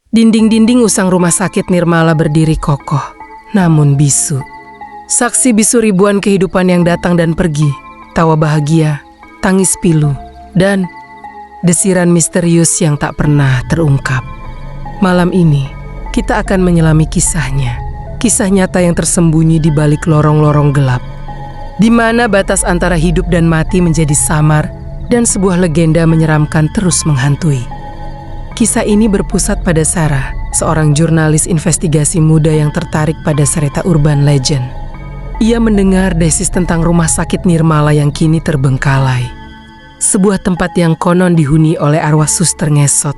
Dinding-dinding usang rumah sakit Nirmala berdiri kokoh, namun bisu. Saksi bisu ribuan kehidupan yang datang dan pergi, tawa bahagia, tangis pilu, dan desiran misterius yang tak pernah terungkap. Malam ini, kita akan menyelami kisahnya. Kisah nyata yang tersembunyi di balik lorong-lorong gelap, di mana batas antara hidup dan mati menjadi samar dan sebuah legenda menyeramkan terus menghantui. Kisah ini berpusat pada Sarah, seorang jurnalis investigasi muda yang tertarik pada cerita urban legend. Ia mendengar desis tentang rumah sakit Nirmala yang kini terbengkalai. Sebuah tempat yang konon dihuni oleh arwah suster ngesot.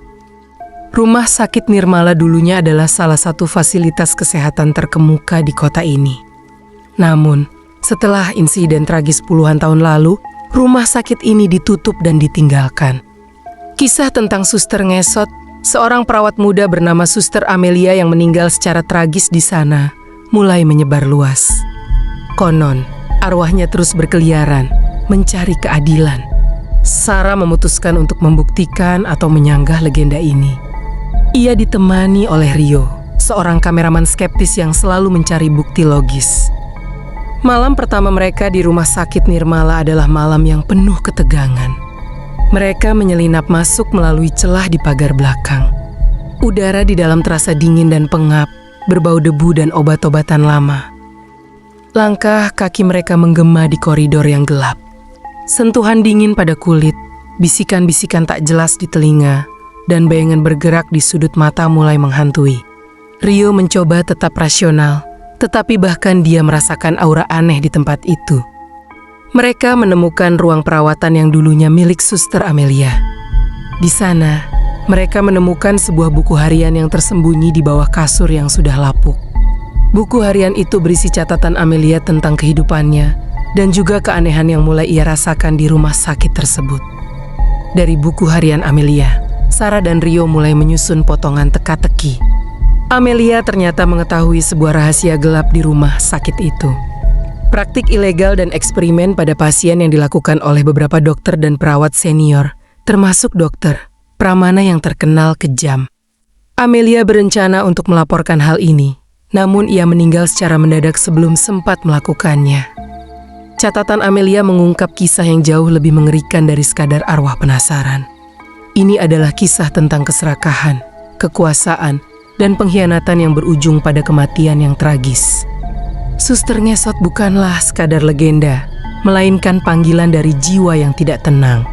Rumah sakit Nirmala dulunya adalah salah satu fasilitas kesehatan terkemuka di kota ini. Namun, setelah insiden tragis puluhan tahun lalu, rumah sakit ini ditutup dan ditinggalkan. Kisah tentang suster ngesot, seorang perawat muda bernama Suster Amelia yang meninggal secara tragis di sana, mulai menyebar luas. Konon, arwahnya terus berkeliaran, mencari keadilan. Sarah memutuskan untuk membuktikan atau menyanggah legenda ini. Ia ditemani oleh Rio, seorang kameraman skeptis yang selalu mencari bukti logis. Malam pertama mereka di rumah sakit Nirmala adalah malam yang penuh ketegangan. Mereka menyelinap masuk melalui celah di pagar belakang. Udara di dalam terasa dingin dan pengap, berbau debu dan obat-obatan lama. Langkah kaki mereka menggema di koridor yang gelap. Sentuhan dingin pada kulit, bisikan-bisikan tak jelas di telinga, dan bayangan bergerak di sudut mata mulai menghantui. Rio mencoba tetap rasional, tetapi bahkan dia merasakan aura aneh di tempat itu. Mereka menemukan ruang perawatan yang dulunya milik Suster Amelia. Di sana, mereka menemukan sebuah buku harian yang tersembunyi di bawah kasur yang sudah lapuk. Buku harian itu berisi catatan Amelia tentang kehidupannya dan juga keanehan yang mulai ia rasakan di rumah sakit tersebut. Dari buku harian Amelia, Sarah dan Rio mulai menyusun potongan teka-teki. Amelia ternyata mengetahui sebuah rahasia gelap di rumah sakit itu. Praktik ilegal dan eksperimen pada pasien yang dilakukan oleh beberapa dokter dan perawat senior, termasuk dokter Pramana yang terkenal kejam. Amelia berencana untuk melaporkan hal ini, namun ia meninggal secara mendadak sebelum sempat melakukannya. Catatan Amelia mengungkap kisah yang jauh lebih mengerikan dari sekadar arwah penasaran. Ini adalah kisah tentang keserakahan, kekuasaan, dan pengkhianatan yang berujung pada kematian yang tragis. Suster ngesot bukanlah sekadar legenda, melainkan panggilan dari jiwa yang tidak tenang,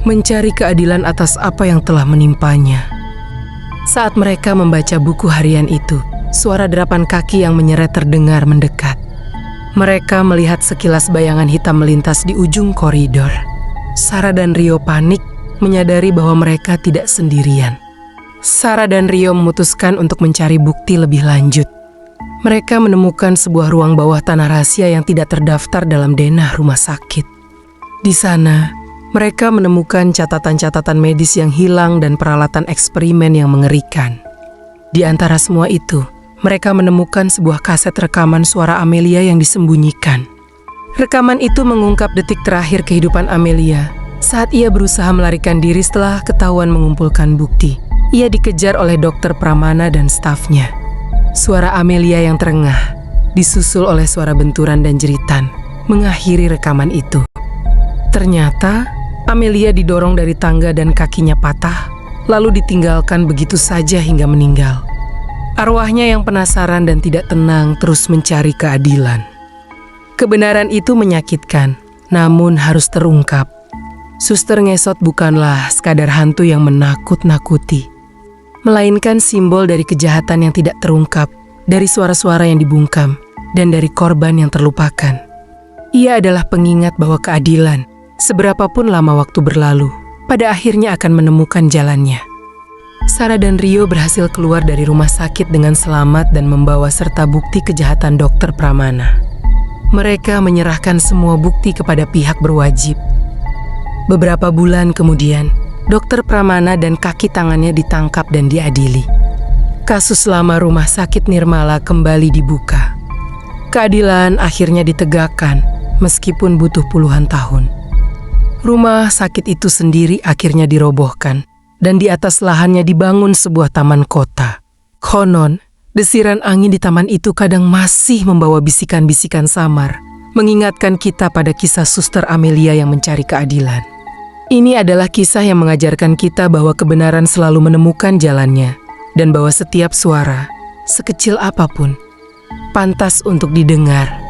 mencari keadilan atas apa yang telah menimpanya. Saat mereka membaca buku harian itu, suara derapan kaki yang menyeret terdengar mendekat. Mereka melihat sekilas bayangan hitam melintas di ujung koridor. Sarah dan Rio panik, menyadari bahwa mereka tidak sendirian. Sarah dan Rio memutuskan untuk mencari bukti lebih lanjut. Mereka menemukan sebuah ruang bawah tanah rahasia yang tidak terdaftar dalam denah rumah sakit. Di sana, mereka menemukan catatan-catatan medis yang hilang dan peralatan eksperimen yang mengerikan. Di antara semua itu, mereka menemukan sebuah kaset rekaman suara Amelia yang disembunyikan. Rekaman itu mengungkap detik terakhir kehidupan Amelia saat ia berusaha melarikan diri setelah ketahuan mengumpulkan bukti. Ia dikejar oleh dokter Pramana dan stafnya. Suara Amelia yang terengah, disusul oleh suara benturan dan jeritan, mengakhiri rekaman itu. Ternyata, Amelia didorong dari tangga dan kakinya patah, lalu ditinggalkan begitu saja hingga meninggal. Arwahnya yang penasaran dan tidak tenang terus mencari keadilan. Kebenaran itu menyakitkan, namun harus terungkap. Suster ngesot bukanlah sekadar hantu yang menakut-nakuti, melainkan simbol dari kejahatan yang tidak terungkap, dari suara-suara yang dibungkam, dan dari korban yang terlupakan. Ia adalah pengingat bahwa keadilan, seberapapun lama waktu berlalu, pada akhirnya akan menemukan jalannya. Sarah dan Rio berhasil keluar dari rumah sakit dengan selamat dan membawa serta bukti kejahatan dokter Pramana. Mereka menyerahkan semua bukti kepada pihak berwajib. Beberapa bulan kemudian, Dokter Pramana dan kaki tangannya ditangkap dan diadili. Kasus lama rumah sakit Nirmala kembali dibuka. Keadilan akhirnya ditegakkan meskipun butuh puluhan tahun. Rumah sakit itu sendiri akhirnya dirobohkan dan di atas lahannya dibangun sebuah taman kota. Konon, desiran angin di taman itu kadang masih membawa bisikan-bisikan samar, mengingatkan kita pada kisah Suster Amelia yang mencari keadilan. Ini adalah kisah yang mengajarkan kita bahwa kebenaran selalu menemukan jalannya, dan bahwa setiap suara, sekecil apapun, pantas untuk didengar